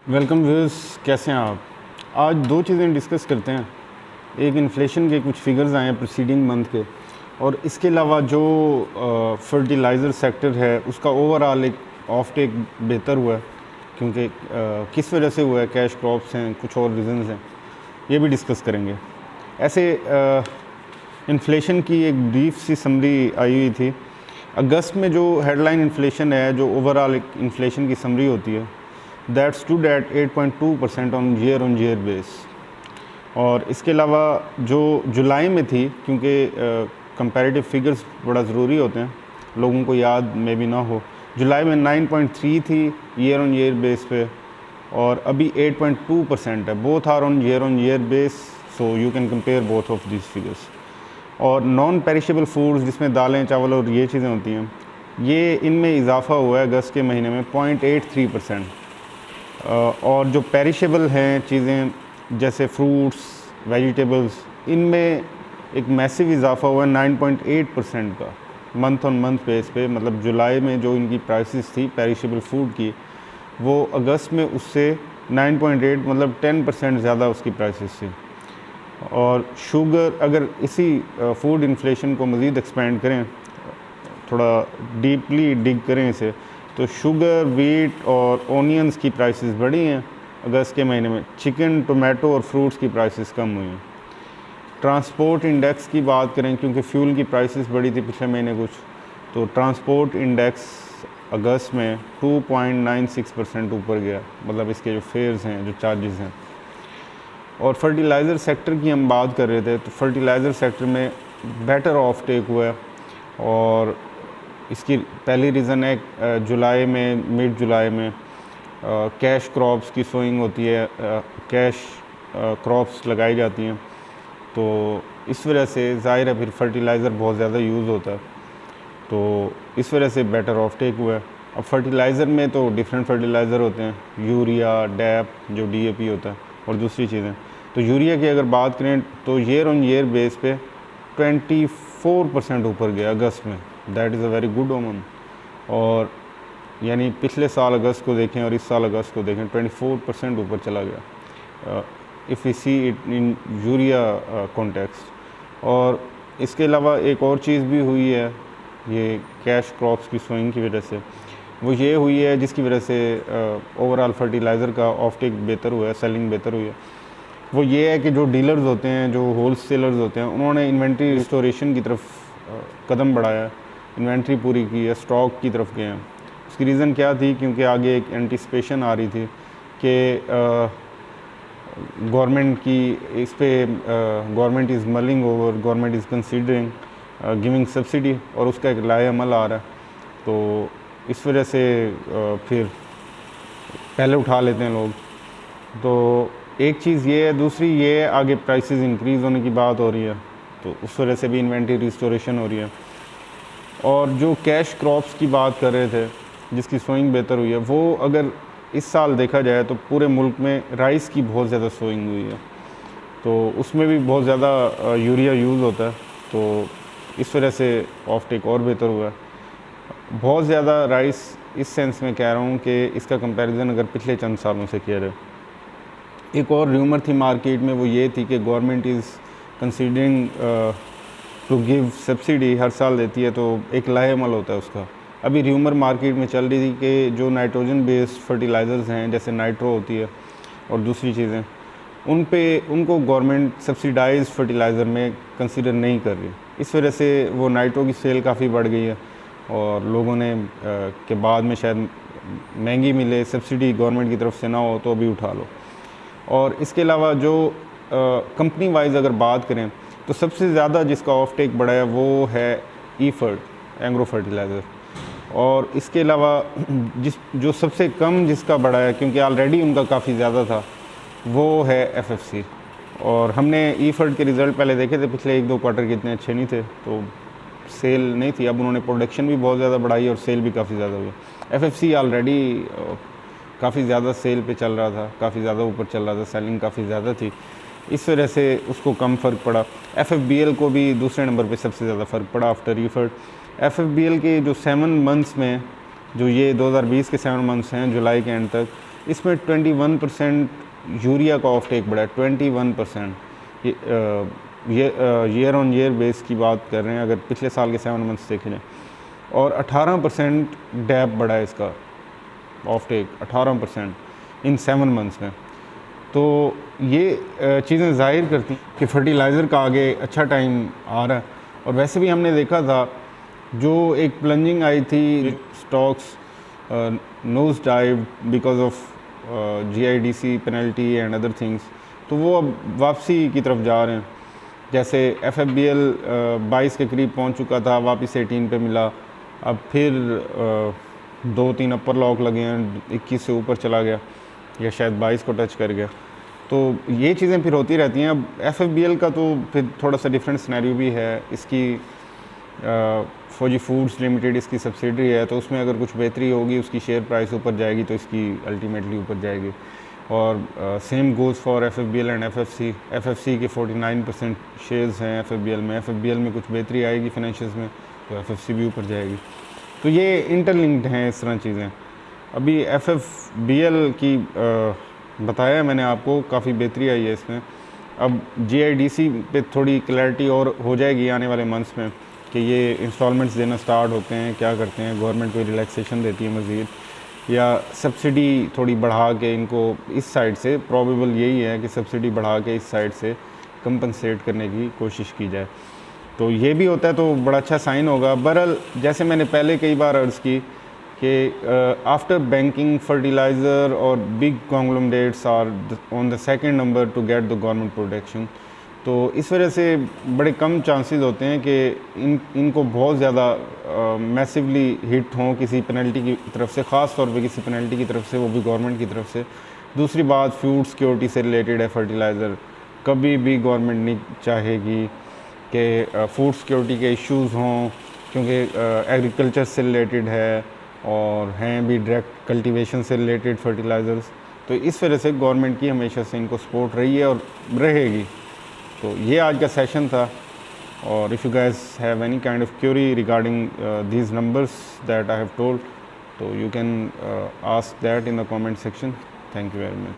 Welcome viewers, कैसे हैं आप। आज दो चीज़ें डिस्कस करते हैं। एक इन्फ्लेशन के कुछ फिगर्स आए हैं प्रीसीडिंग मंथ के, और इसके अलावा जो फर्टिलाइज़र सेक्टर है उसका ओवरऑल एक ऑफ टेक बेहतर हुआ है, क्योंकि किस वजह से हुआ है, कैश क्रॉप्स हैं, कुछ और रीज़न्स हैं, ये भी डिस्कस करेंगे। ऐसे इन्फ्लेशन की एक ब्रीफ सी समरी आई हुई थी। अगस्त में जो हेडलाइन इन्फ्लेशन है, जो ओवरऑल एक इन्फ्लेशन की समरी होती है, that stood at 8.2% on year base. और इसके अलावा जो जुलाई में थी, क्योंकि कंपैरेटिव फिगर्स बड़ा ज़रूरी होते हैं, लोगों को याद में भी ना हो, जुलाई में 9.3 थी ईयर बेस पे, और अभी 8.2% है। Both are on year base, so you can compare both of this figures. और नॉन पेरिशेबल फूड्स, जिसमें दालें, चावल और ये चीज़ें होती हैं, ये इनमें इजाफा हुआ है अगस्त के महीने में 0.83%। और जो पेरिशेबल हैं चीज़ें जैसे फ्रूट्स, वेजिटेबल्स, इनमें एक मैसिव इजाफा हुआ है 9.8% का मंथ ऑन मंथ बेस पे। मतलब जुलाई में जो इनकी प्राइसेस थी पेरिशेबल फूड की, वो अगस्त में उससे 9.8 मतलब 10% ज़्यादा उसकी प्राइसेस थी। और शुगर, अगर इसी फूड इन्फ्लेशन को मज़ीद एक्सपेंड करें, थोड़ा डीपली डिग करें इसे, तो शुगर, वीट और ओनियंस की प्राइसेस बढ़ी हैं अगस्त के महीने में। चिकन, टोमेटो और फ्रूट्स की प्राइसेस कम हुई हैं। ट्रांसपोर्ट इंडेक्स की बात करें, क्योंकि फ्यूल की प्राइसेस बढ़ी थी पिछले महीने कुछ, तो ट्रांसपोर्ट इंडेक्स अगस्त में 2.96% ऊपर गया। मतलब इसके जो फेयर्स हैं, जो चार्जेस हैं। और फर्टिलाइज़र सेक्टर की हम बात कर रहे थे, तो फर्टिलाइज़र सेक्टर में बेटर ऑफ टेक हुआ है, और इसकी पहली रीज़न है जुलाई में, मिड जुलाई में कैश क्रॉप्स की सोइंग होती है, कैश क्रॉप्स लगाई जाती हैं, तो इस वजह से ज़ाहिर है फिर फर्टिलाइज़र बहुत ज़्यादा यूज़ होता है, तो इस वजह से बेटर ऑफ टेक हुआ है। अब फर्टिलाइज़र में तो डिफरेंट फर्टिलाइज़र होते हैं, यूरिया, डैप जो DAP होता है, और दूसरी चीज़ें। तो यूरिया की अगर बात करें तो ईयर बेस पे 24% ऊपर गया अगस्त में। That is a very good ओमन। और यानी पिछले साल अगस्त को देखें और इस साल अगस्त को देखें, 24% ऊपर चला गया if we see it in urea context. और इसके अलावा एक और चीज़ भी हुई है ये कैश क्रॉप्स की सोइंग की वजह से, वो ये हुई है जिसकी वजह से ओवरऑल फर्टिलाइज़र का ऑफ टेक बेहतर हुआ है, सेलिंग बेहतर हुई है। वो ये है कि जो डीलर्स होते हैं, जो होल सेलर्स होते हैं, उन्होंने इन्वेंट्री रिस्टोरेशन की तरफ कदम बढ़ाया है, इन्वेंट्री पूरी की है, स्टॉक की तरफ गए हैं। उसकी रीज़न क्या थी, क्योंकि आगे एक एंटिसिपेशन आ रही थी कि गवर्नमेंट की इस पे government is mulling over, government is considering giving subsidy, और उसका एक लाए अमल आ रहा है। तो इस वजह से फिर पहले उठा लेते हैं लोग। तो एक चीज़ ये है, दूसरी ये है आगे प्राइसेस इंक्रीज़ होने की बात हो रही है, तो उस वजह से भी इन्वेंट्री रिस्टोरेशन हो रही है। और जो कैश क्रॉप्स की बात कर रहे थे जिसकी सोइंग बेहतर हुई है, वो अगर इस साल देखा जाए तो पूरे मुल्क में राइस की बहुत ज़्यादा सोइंग हुई है, तो उसमें भी बहुत ज़्यादा यूरिया यूज़ होता है, तो इस वजह से ऑफ टेक और बेहतर हुआ है। बहुत ज़्यादा राइस इस सेंस में कह रहा हूँ कि इसका कंपैरिजन अगर पिछले चंद सालों से किया जाए। एक और र्यूमर थी मार्केट में, वो ये थी कि government is considering to give subsidy, हर साल देती है, तो एक लाए अमल होता है उसका। अभी र्यूमर मार्केट में चल रही थी कि जो नाइट्रोजन बेस्ड फर्टिलाइज़र्स हैं, जैसे नाइट्रो होती है और दूसरी चीज़ें, उनको गवर्नमेंट सब्सिडाइज फर्टिलाइज़र में कंसीडर नहीं कर रही। इस वजह से वो नाइट्रो की सेल काफ़ी बढ़ गई है, और लोगों ने के बाद में शायद महंगी मिले, सब्सिडी गवर्नमेंट की तरफ से ना हो तो अभी उठा लो। और इसके अलावा जो कंपनी वाइज अगर बात करें, तो सबसे ज़्यादा जिसका ऑफ टेक बढ़ा है वो है ईफर्ड, एग्रो फर्टिलाइज़र। और इसके अलावा जो सबसे कम जिसका बढ़ा है, क्योंकि ऑलरेडी उनका काफ़ी ज़्यादा था, वो है FFC। और हमने ईफर्ड के रिज़ल्ट पहले देखे थे, पिछले 1-2 क्वार्टर के इतने अच्छे नहीं थे, तो सेल नहीं थी। अब उन्होंने प्रोडक्शन भी बहुत ज़्यादा बढ़ाई और सेल भी काफ़ी ज़्यादा हुई। FFC ऑलरेडी काफ़ी ज़्यादा सेल पे चल रहा था, काफ़ी ज़्यादा ऊपर चल रहा था, सेलिंग काफ़ी ज़्यादा थी, इस वजह से उसको कम फ़र्क पड़ा। FFBL को भी दूसरे नंबर पे सबसे ज़्यादा फ़र्क पड़ा आफ्टर ईफर्ड। FFBL के जो 7 मंथ्स में, जो ये 2020 के 7 मंथ्स हैं जुलाई के एंड तक, इसमें 21% यूरिया का ऑफ टेक बढ़ा है, 21%। ये ईयर ऑन ईयर बेस की बात कर रहे हैं, अगर पिछले साल के 7 मंथ्स देखे जाए। और 18% डैप बढ़ा है इसका ऑफ टेक, 18% इन 7 मंथ्स में। तो ये चीज़ें ज़ाहिर करती हैं कि फर्टिलाइज़र का आगे अच्छा टाइम आ रहा है। और वैसे भी हमने देखा था जो एक प्लंजिंग आई थी, stocks nose dive because of GIDC penalty and other things, तो वो अब वापसी की तरफ जा रहे हैं। जैसे FFBL 22 के करीब पहुंच चुका था, वापस 18 पे मिला, अब फिर 2-3 अपर लॉक लगे हैं, 21 से ऊपर चला गया या शायद 22 को टच कर गया। तो ये चीज़ें फिर होती रहती हैं। अब FFBL का तो फिर थोड़ा सा डिफरेंट सिनेरियो भी है। इसकी फौजी फूड्स लिमिटेड इसकी सब्सिडरी है, तो उसमें अगर कुछ बेहतरी होगी, उसकी शेयर प्राइस ऊपर जाएगी, तो इसकी अल्टीमेटली ऊपर जाएगी। और same goes for FFBL and FFC के 49% शेयर्स हैं FFBL में। FFBL में कुछ बेहतरी आएगी फाइनेंशियल्स में, तो FFC भी ऊपर जाएगी। तो ये इंटरलिंक्ड हैं इस तरह चीज़ें। अभी FFBL की बताया मैंने आपको, काफ़ी बेहतरी आई है इसमें। अब GIDC पे थोड़ी क्लैरिटी और हो जाएगी आने वाले मंथ्स में कि ये इंस्टॉलमेंट्स देना स्टार्ट होते हैं, क्या करते हैं, गवर्नमेंट कोई रिलैक्सेशन देती है मज़ीद, या सब्सिडी थोड़ी बढ़ा के इनको इस साइड से, प्रोबेबल यही है कि सब्सिडी बढ़ा के इस साइड से कंपनसेट करने की कोशिश की जाए। तो ये भी होता है तो बड़ा अच्छा साइन होगा। बहरहाल जैसे मैंने पहले कई बार अर्ज़ की कि आफ्टर बैंकिंग, फर्टिलाइज़र और big conglomerates are on the second number to get the government protection. तो इस वजह से बड़े कम चांसेस होते हैं कि इनको बहुत ज़्यादा मैसिवली हिट हों किसी पेनल्टी की तरफ से, ख़ास तौर पे किसी पेनल्टी की तरफ से, वो भी गवर्नमेंट की तरफ से। दूसरी बात, फूड सिक्योरिटी से रिलेटेड है फर्टिलाइज़र। कभी भी गवर्नमेंट नहीं चाहेगी कि फूड सिक्योरिटी के इश्यूज़ हों, क्योंकि एग्रीकल्चर से रिलेटेड है और हैं भी डायरेक्ट कल्टीवेशन से रिलेटेड फर्टिलाइज़र्स। तो इस वजह से गवर्नमेंट की हमेशा से इनको सपोर्ट रही है और रहेगी। तो ये आज का सेशन था। और if you guys have any kind of query regarding these numbers that I have told, so you can ask that in the comment section. Thank you very much.